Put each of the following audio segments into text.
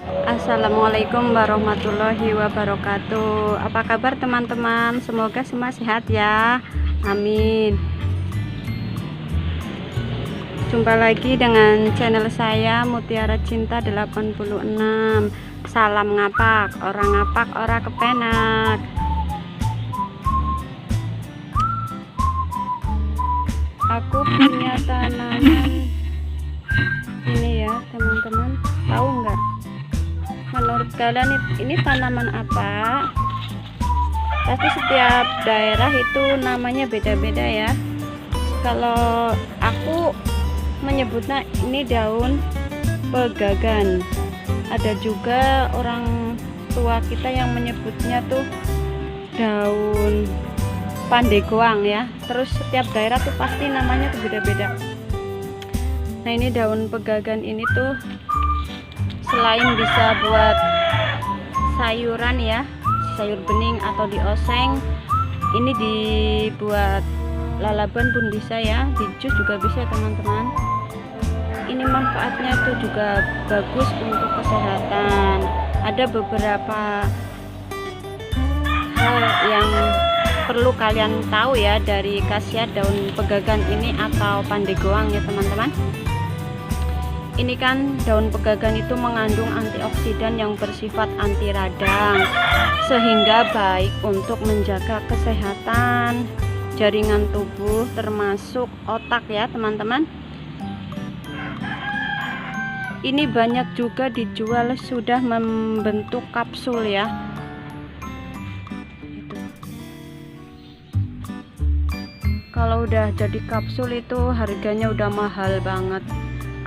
Assalamualaikum warahmatullahi wabarakatuh. Apa kabar teman-teman? Semoga semua sehat ya. Amin. Jumpa lagi dengan channel saya Mutiara Cinta 86. Salam ngapak, orang ngapak ora kepenak. Aku punya tanaman ini ya teman-teman. Tahu nggak? Menurut kalian ini tanaman apa? Pasti setiap daerah itu namanya beda-beda ya. Kalau aku menyebutnya ini daun pegagan. Ada juga orang tua kita yang menyebutnya tuh daun pandegoang ya. Terus setiap daerah tuh pasti namanya tuh beda-beda. Nah, ini daun pegagan ini tuh selain bisa buat sayuran ya, sayur bening atau dioseng, ini dibuat lalaban pun bisa ya, di jus juga bisa teman-teman. Ini manfaatnya itu juga bagus untuk kesehatan. Ada beberapa hal yang perlu kalian tahu ya dari khasiat daun pegagan ini atau pandegoang ya teman-teman. Ini kan daun pegagan itu mengandung antioksidan yang bersifat anti radang, sehingga baik untuk menjaga kesehatan jaringan tubuh termasuk otak ya teman-teman. Ini banyak juga dijual sudah membentuk kapsul ya. Kalau udah jadi kapsul itu harganya udah mahal banget.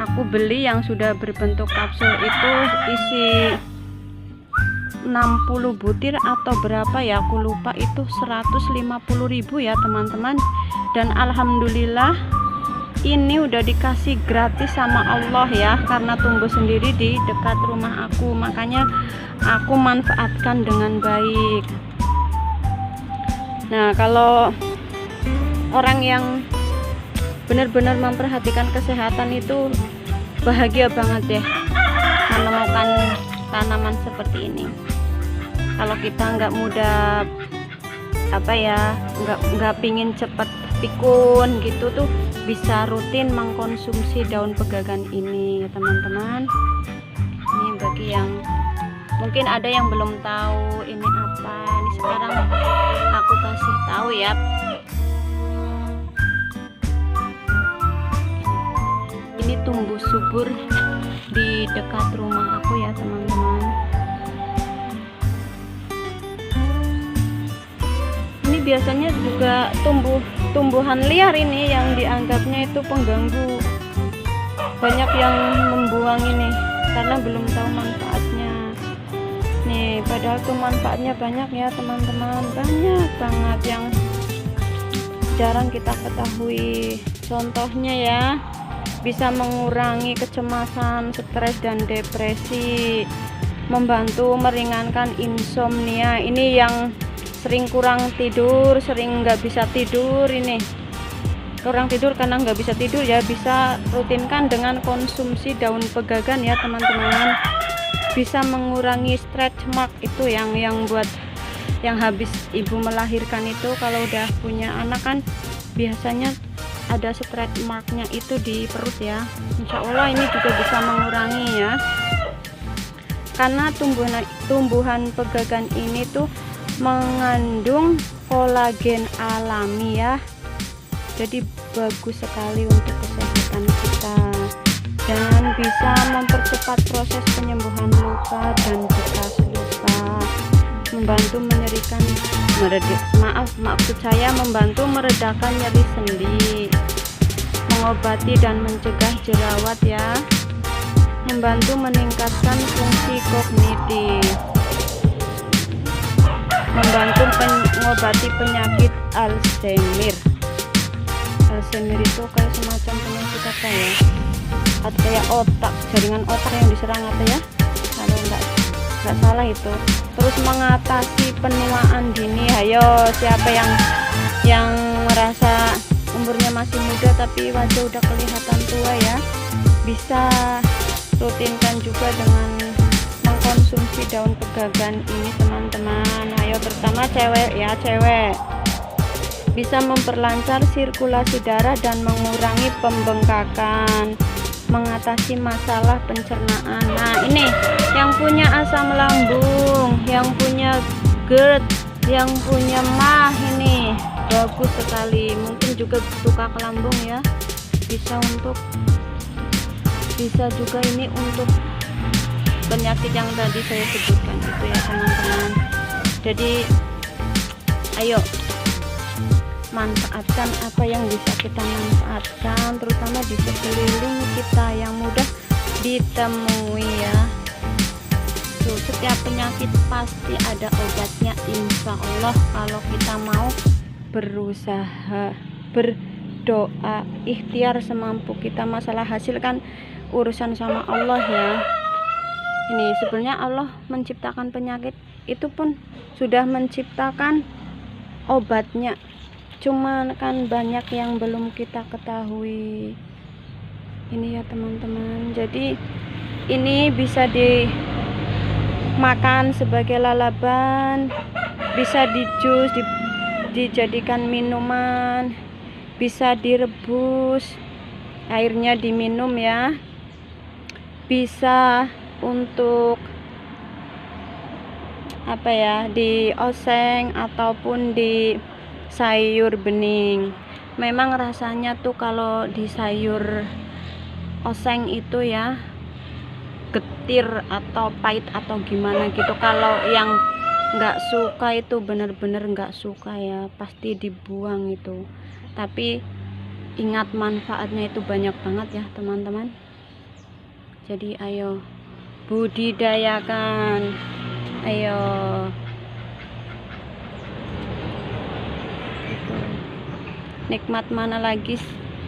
Aku beli yang sudah berbentuk kapsul itu isi 60 butir atau berapa ya, aku lupa, itu 150.000 ya teman-teman. Dan alhamdulillah ini udah dikasih gratis sama Allah ya, karena tumbuh sendiri di dekat rumah aku, makanya aku manfaatkan dengan baik. Nah, kalau orang yang benar-benar memperhatikan kesehatan itu bahagia banget ya menemukan tanaman seperti ini. Kalau kita nggak mudah nggak pingin cepet pikun gitu tuh, bisa rutin mengkonsumsi daun pegagan ini ya teman-teman. Ini bagi yang mungkin ada yang belum tahu ini apa, ini sekarang aku kasih tahu ya. Ini tumbuh subur di dekat rumah aku ya teman-teman. Ini biasanya juga tumbuhan liar ini yang dianggapnya itu pengganggu. Banyak yang membuang ini karena belum tahu manfaatnya. Nih, padahal tuh manfaatnya banyak ya teman-teman, banyak banget yang jarang kita ketahui. Contohnya ya, bisa mengurangi kecemasan, stres dan depresi, membantu meringankan insomnia. Ini yang sering kurang tidur, sering nggak bisa tidur, ini kurang tidur karena nggak bisa tidur ya, bisa rutinkan dengan konsumsi daun pegagan ya teman-teman. Bisa mengurangi stretch mark itu yang buat yang habis ibu melahirkan itu, kalau udah punya anak kan biasanya ada stretch marknya itu di perut ya. Insya Allah ini juga bisa mengurangi ya, karena tumbuhan pegagan ini tuh mengandung kolagen alami ya, jadi bagus sekali untuk kesehatan kita dan bisa mempercepat proses penyembuhan luka dan bekas luka, membantu membantu meredakan nyeri sendi, mengobati dan mencegah jerawat ya, membantu meningkatkan fungsi kognitif, membantu mengobati penyakit Alzheimer. Alzheimer itu kayak semacam penyakit apa ya, kayak otak, jaringan otak yang diserang apa ya, kalau nggak salah itu. Terus mengatasi penuaan dini. Ayo, siapa yang merasa umurnya masih muda tapi wajah udah kelihatan tua ya, bisa rutinkan juga dengan mengkonsumsi daun pegagan ini teman-teman. Ayo, terutama cewek ya, cewek. Bisa memperlancar sirkulasi darah dan mengurangi pembengkakan, mengatasi masalah pencernaan. Nah, ini yang punya asam lambung, yang punya GERD, yang punya MAH, ini bagus sekali. Mungkin juga tukak lambung ya, bisa juga ini untuk penyakit yang tadi saya sebutkan itu ya teman-teman. Jadi ayo manfaatkan apa yang bisa kita manfaatkan, terutama di sekeliling kita yang mudah ditemui ya. Tuh, setiap penyakit pasti ada obatnya, insya Allah, kalau kita mau berusaha, berdoa, ikhtiar semampu kita. Masalah hasil kan urusan sama Allah ya. Ini sebenarnya Allah menciptakan penyakit itu pun sudah menciptakan obatnya, cuman kan banyak yang belum kita ketahui ini ya teman-teman. Jadi ini bisa dimakan sebagai lalaban, bisa dijus, dijadikan minuman, bisa direbus, airnya diminum ya, bisa untuk apa ya, dioseng ataupun di sayur bening. Memang rasanya tuh kalau di sayur oseng itu ya getir atau pahit atau gimana gitu. Kalau yang nggak suka itu bener-bener nggak suka ya, pasti dibuang itu. Tapi ingat manfaatnya itu banyak banget ya teman-teman. Jadi ayo budidayakan, ayo. Nikmat mana lagi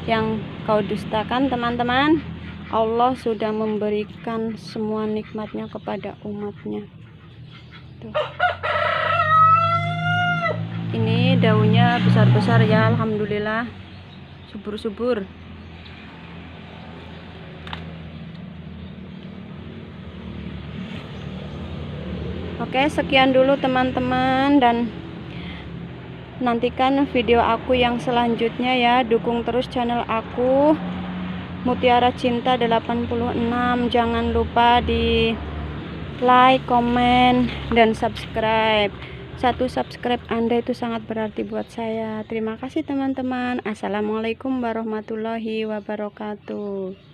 yang kau dustakan teman-teman? Allah sudah memberikan semua nikmatnya kepada umatnya. Tuh. Ini daunnya besar-besar ya, alhamdulillah, subur-subur. Oke, sekian dulu teman-teman, dan nantikan video aku yang selanjutnya ya. Dukung terus channel aku Mutiara Cinta 86. Jangan lupa di like, komen, dan subscribe. Satu subscribe Anda itu sangat berarti buat saya. Terima kasih teman-teman. Assalamualaikum warahmatullahi wabarakatuh.